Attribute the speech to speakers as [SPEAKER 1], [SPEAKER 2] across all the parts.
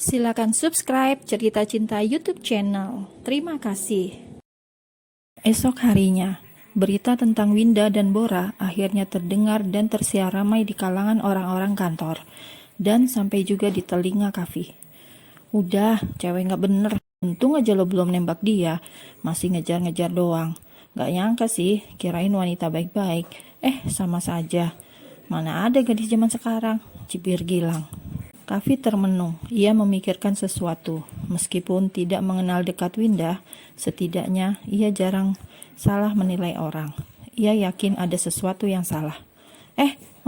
[SPEAKER 1] Silakan subscribe Cerita Cinta YouTube channel. Terima kasih. Esok harinya, berita tentang Winda dan Bora akhirnya terdengar dan tersiar ramai di kalangan orang-orang kantor, dan sampai juga di telinga Kavi. Udah, cewek gak bener. Untung aja lo belum nembak dia, masih ngejar-ngejar doang. Gak nyangka sih, kirain wanita baik-baik. Sama saja. Mana ada gadis zaman sekarang, cibir Gilang. Kavi termenung, ia memikirkan sesuatu. Meskipun tidak mengenal dekat Winda, setidaknya ia jarang salah menilai orang. Ia yakin ada sesuatu yang salah.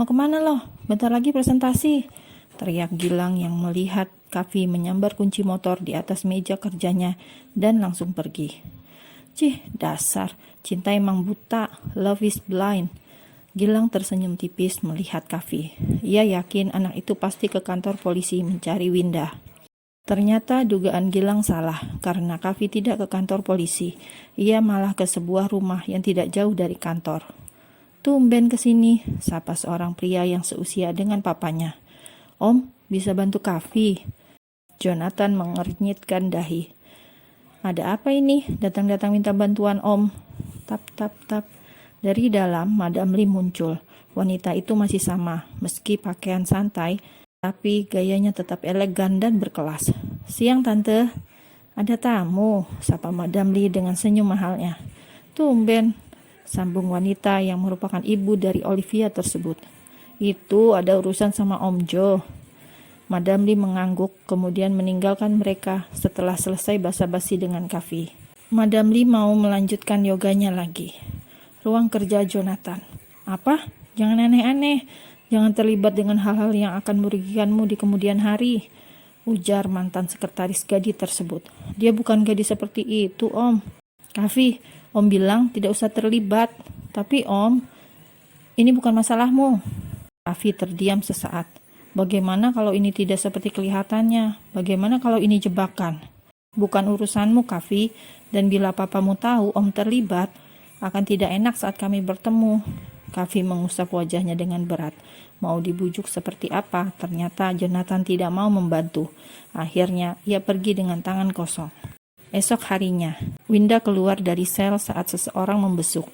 [SPEAKER 1] Mau kemana lo? Bentar lagi presentasi, teriak Gilang yang melihat Kavi menyambar kunci motor di atas meja kerjanya dan langsung pergi. Cih, dasar, cinta emang buta, love is blind. Gilang tersenyum tipis melihat Kavi. Ia yakin anak itu pasti ke kantor polisi mencari Winda. Ternyata dugaan Gilang salah, karena Kavi tidak ke kantor polisi. Ia malah ke sebuah rumah yang tidak jauh dari kantor. Tumben kesini, sapa seorang pria yang seusia dengan papanya. Om, bisa bantu Kavi? Jonathan mengernyitkan dahi. Ada apa ini? Datang-datang minta bantuan om. Tap, tap, tap. Dari dalam, Madam Lee muncul. Wanita itu masih sama, meski pakaian santai, tapi gayanya tetap elegan dan berkelas. Siang tante, ada tamu, sapa Madam Lee dengan senyum mahalnya. Tumben, sambung wanita yang merupakan ibu dari Olivia tersebut. Itu ada urusan sama Om Joe. Madam Lee mengangguk, kemudian meninggalkan mereka setelah selesai basa-basi dengan Kavi. Madam Lee mau melanjutkan yoganya lagi. Ruang kerja Jonathan. Apa? Jangan aneh-aneh. Jangan terlibat dengan hal-hal yang akan merugikanmu di kemudian hari, ujar mantan sekretaris Gadi tersebut. Dia bukan gadis seperti itu, Om. Kavi, Om bilang tidak usah terlibat. Tapi Om, ini bukan masalahmu. Kavi terdiam sesaat. Bagaimana kalau ini tidak seperti kelihatannya? Bagaimana kalau ini jebakan? Bukan urusanmu, Kavi. Dan bila papamu tahu Om terlibat, akan tidak enak saat kami bertemu. Kavi mengusap wajahnya dengan berat. Mau dibujuk seperti apa? Ternyata Jonathan tidak mau membantu. Akhirnya ia pergi dengan tangan kosong. Esok harinya, Winda keluar dari sel saat seseorang membesuk.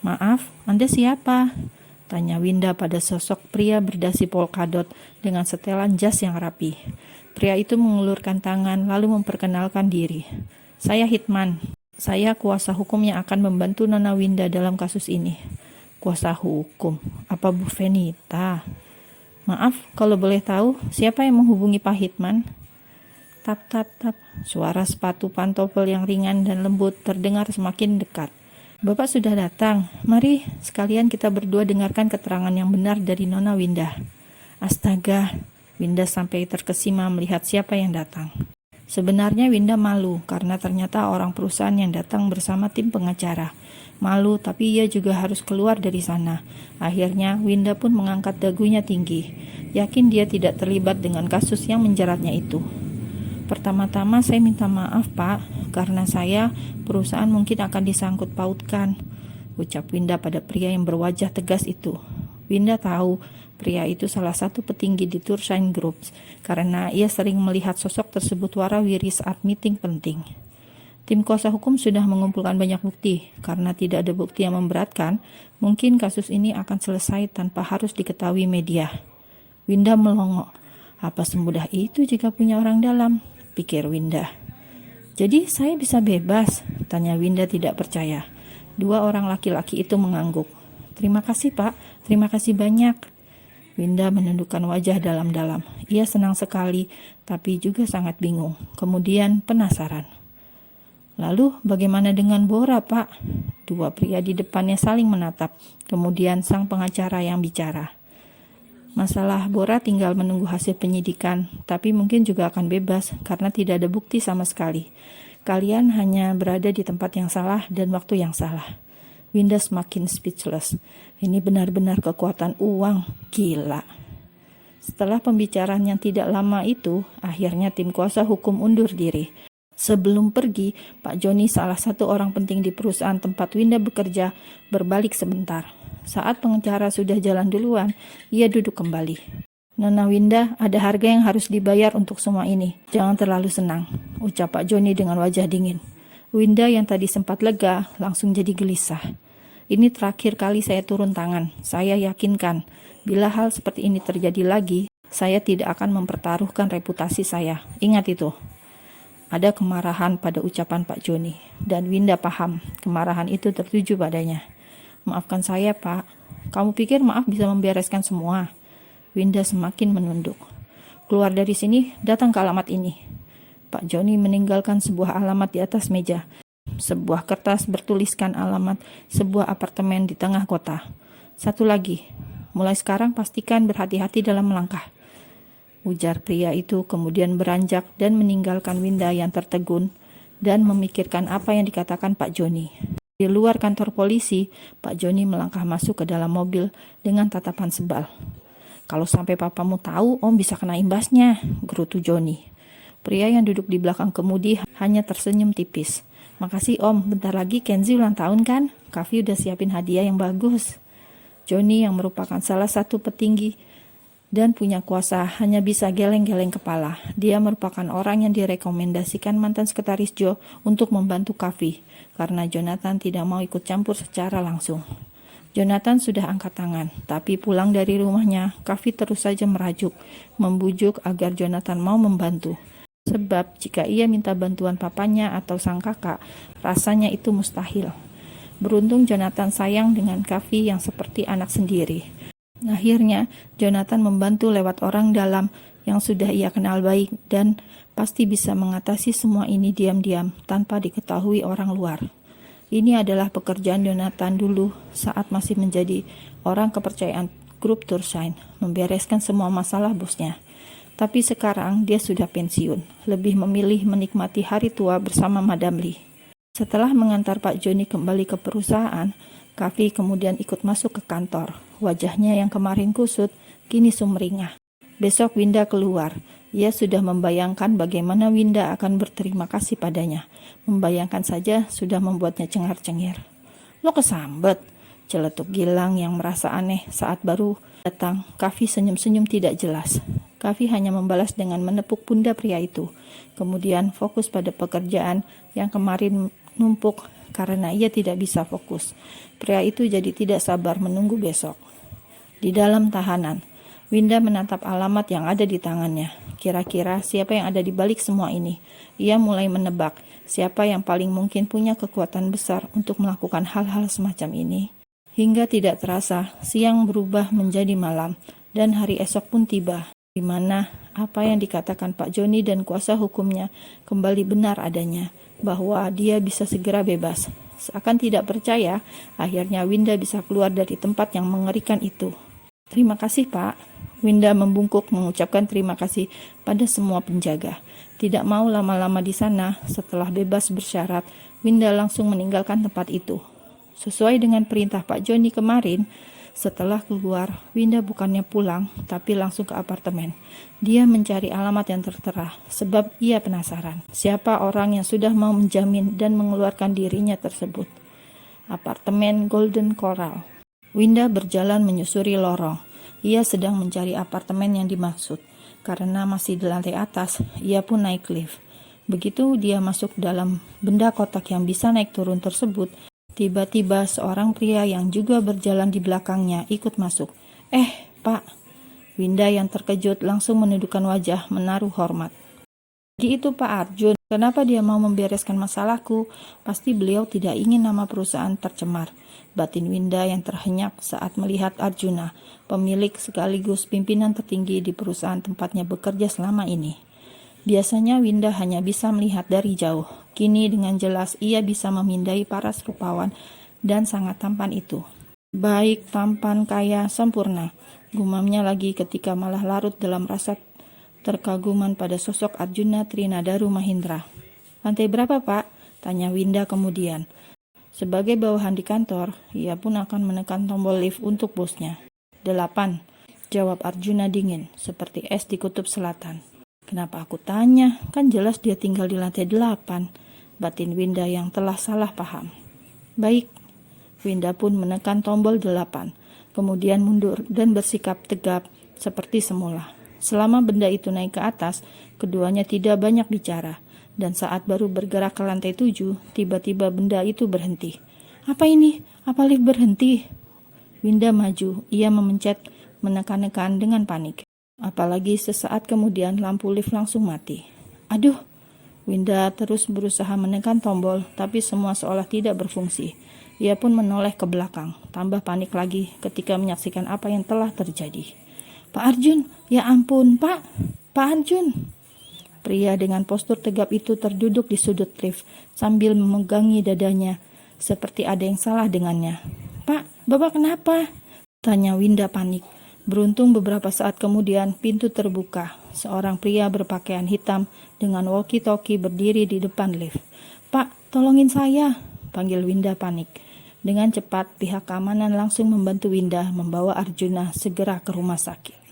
[SPEAKER 1] Maaf, Anda siapa? Tanya Winda pada sosok pria berdasi polkadot dengan setelan jas yang rapi. Pria itu mengulurkan tangan lalu memperkenalkan diri. Saya Hitman. Saya kuasa hukum yang akan membantu Nona Winda dalam kasus ini. Kuasa hukum? Apa Bu Venita? Maaf, kalau boleh tahu, siapa yang menghubungi Pak Hitman? Tap, tap, tap. Suara sepatu pantofel yang ringan dan lembut terdengar semakin dekat. Bapak sudah datang. Mari, sekalian kita berdua dengarkan keterangan yang benar dari Nona Winda. Astaga, Winda sampai terkesima melihat siapa yang datang. Sebenarnya Winda malu karena ternyata orang perusahaan yang datang bersama tim pengacara. Malu, tapi ia juga harus keluar dari sana. Akhirnya Winda pun mengangkat dagunya tinggi. Yakin dia tidak terlibat dengan kasus yang menjeratnya itu. Pertama-tama saya minta maaf Pak, karena saya perusahaan mungkin akan disangkut pautkan, ucap Winda pada pria yang berwajah tegas itu. Winda tahu pria itu salah satu petinggi di Turshine Group karena ia sering melihat sosok tersebut warawiri saat meeting penting. Tim kuasa hukum sudah mengumpulkan banyak bukti. Karena tidak ada bukti yang memberatkan, mungkin kasus ini akan selesai tanpa harus diketahui media. Winda melongo. Apa semudah itu jika punya orang dalam? Pikir Winda. Jadi saya bisa bebas? Tanya Winda tidak percaya. Dua orang laki-laki itu mengangguk. Terima kasih Pak, terima kasih banyak. Winda menundukkan wajah dalam-dalam. Ia senang sekali, tapi juga sangat bingung. Kemudian penasaran. Lalu bagaimana dengan Bora, Pak? Dua pria di depannya saling menatap. Kemudian sang pengacara yang bicara. Masalah Bora tinggal menunggu hasil penyidikan, tapi mungkin juga akan bebas karena tidak ada bukti sama sekali. Kalian hanya berada di tempat yang salah dan waktu yang salah. Winda semakin speechless. Ini benar-benar kekuatan uang. Gila. Setelah pembicaraan yang tidak lama itu, akhirnya tim kuasa hukum undur diri. Sebelum pergi, Pak Joni, salah satu orang penting di perusahaan tempat Winda bekerja, berbalik sebentar. Saat pengacara sudah jalan duluan, ia duduk kembali. Nona Winda, ada harga yang harus dibayar untuk semua ini. Jangan terlalu senang, ucap Pak Joni dengan wajah dingin. Winda yang tadi sempat lega, langsung jadi gelisah. Ini terakhir kali saya turun tangan. Saya yakinkan, bila hal seperti ini terjadi lagi, saya tidak akan mempertaruhkan reputasi saya. Ingat itu. Ada kemarahan pada ucapan Pak Joni, dan Winda paham kemarahan itu tertuju padanya. Maafkan saya, Pak. Kamu pikir maaf bisa membereskan semua? Winda semakin menunduk. Keluar dari sini, datang ke alamat ini. Pak Joni meninggalkan sebuah alamat di atas meja. Sebuah kertas bertuliskan alamat sebuah apartemen di tengah kota. Satu lagi, mulai sekarang pastikan berhati-hati dalam melangkah. Ujar pria itu kemudian beranjak dan meninggalkan Winda yang tertegun dan memikirkan apa yang dikatakan Pak Joni. Di luar kantor polisi, Pak Joni melangkah masuk ke dalam mobil dengan tatapan sebal. Kalau sampai papamu tahu, Om bisa kena imbasnya, gerutu Joni. Pria yang duduk di belakang kemudi hanya tersenyum tipis. Makasih Om, bentar lagi Kenzi ulang tahun kan? Kavi udah siapin hadiah yang bagus. Joni yang merupakan salah satu petinggi dan punya kuasa hanya bisa geleng-geleng kepala. Dia merupakan orang yang direkomendasikan mantan sekretaris Joe untuk membantu Kavi, karena Jonathan tidak mau ikut campur secara langsung. Jonathan sudah angkat tangan, tapi pulang dari rumahnya, Kavi terus saja merajuk, membujuk agar Jonathan mau membantu. Sebab jika ia minta bantuan papanya atau sang kakak, rasanya itu mustahil. Beruntung Jonathan sayang dengan Kavi yang seperti anak sendiri. Akhirnya, Jonathan membantu lewat orang dalam yang sudah ia kenal baik dan pasti bisa mengatasi semua ini diam-diam tanpa diketahui orang luar. Ini adalah pekerjaan Jonathan dulu saat masih menjadi orang kepercayaan grup Turshine, membereskan semua masalah bosnya. Tapi sekarang dia sudah pensiun, lebih memilih menikmati hari tua bersama Madam Lee. Setelah mengantar Pak Joni kembali ke perusahaan, Kavi kemudian ikut masuk ke kantor. Wajahnya yang kemarin kusut, kini sumringah. Besok Winda keluar. Ia sudah membayangkan bagaimana Winda akan berterima kasih padanya. Membayangkan saja sudah membuatnya cengar-cengir. Lo kesambet, celetuk Gilang yang merasa aneh saat baru datang. Kavi senyum-senyum tidak jelas. Kavi hanya membalas dengan menepuk pundak pria itu. Kemudian fokus pada pekerjaan yang kemarin numpuk karena ia tidak bisa fokus. Pria itu jadi tidak sabar menunggu besok. Di dalam tahanan, Winda menatap alamat yang ada di tangannya. Kira-kira siapa yang ada di balik semua ini? Ia mulai menebak siapa yang paling mungkin punya kekuatan besar untuk melakukan hal-hal semacam ini. Hingga tidak terasa, siang berubah menjadi malam dan hari esok pun tiba, di mana apa yang dikatakan Pak Joni dan kuasa hukumnya kembali benar adanya, bahwa dia bisa segera bebas. Seakan tidak percaya, akhirnya Winda bisa keluar dari tempat yang mengerikan itu. Terima kasih Pak. Winda membungkuk mengucapkan terima kasih pada semua penjaga. Tidak mau lama-lama di sana, setelah bebas bersyarat, Winda langsung meninggalkan tempat itu. Sesuai dengan perintah Pak Joni kemarin, setelah keluar, Winda bukannya pulang, tapi langsung ke apartemen. Dia mencari alamat yang tertera, sebab ia penasaran siapa orang yang sudah mau menjamin dan mengeluarkan dirinya tersebut. Apartemen Golden Coral. Winda berjalan menyusuri lorong. Ia sedang mencari apartemen yang dimaksud. Karena masih di lantai atas, ia pun naik lift. Begitu dia masuk dalam benda kotak yang bisa naik turun tersebut, tiba-tiba seorang pria yang juga berjalan di belakangnya ikut masuk. Pak. Winda yang terkejut langsung menundukkan wajah menaruh hormat. Jadi itu Pak Arjun, kenapa dia mau membereskan masalahku? Pasti beliau tidak ingin nama perusahaan tercemar. Batin Winda yang terhenyak saat melihat Arjuna, pemilik sekaligus pimpinan tertinggi di perusahaan tempatnya bekerja selama ini. Biasanya Winda hanya bisa melihat dari jauh. Kini dengan jelas ia bisa memindai paras rupawan dan sangat tampan itu. Baik, tampan, kaya, sempurna. Gumamnya lagi ketika malah larut dalam rasa terkaguman pada sosok Arjuna Trinadaru Mahindra. Lantai berapa Pak? Tanya Winda kemudian. Sebagai bawahan di kantor, ia pun akan menekan tombol lift untuk bosnya. 8, jawab Arjuna dingin, seperti es di kutub selatan. Kenapa aku tanya? Kan jelas dia tinggal di lantai 8. Batin Winda yang telah salah paham. Baik, Winda pun menekan tombol 8, kemudian mundur dan bersikap tegap seperti semula. Selama benda itu naik ke atas, keduanya tidak banyak bicara. Dan saat baru bergerak ke lantai 7, tiba-tiba benda itu berhenti. Apa ini? Apa lift berhenti? Winda maju. Ia menekan-nekan dengan panik. Apalagi sesaat kemudian lampu lift langsung mati. Aduh! Winda terus berusaha menekan tombol, tapi semua seolah tidak berfungsi. Ia pun menoleh ke belakang, tambah panik lagi ketika menyaksikan apa yang telah terjadi. Pak Arjun, ya ampun, Pak Arjun. Pria dengan postur tegap itu terduduk di sudut lift sambil memegangi dadanya, seperti ada yang salah dengannya. Pak, Bapak kenapa? Tanya Winda panik. Beruntung beberapa saat kemudian pintu terbuka. Seorang pria berpakaian hitam dengan walkie-talkie berdiri di depan lift. Pak, tolongin saya, panggil Winda panik. Dengan cepat pihak keamanan langsung membantu Winda membawa Arjuna segera ke rumah sakit.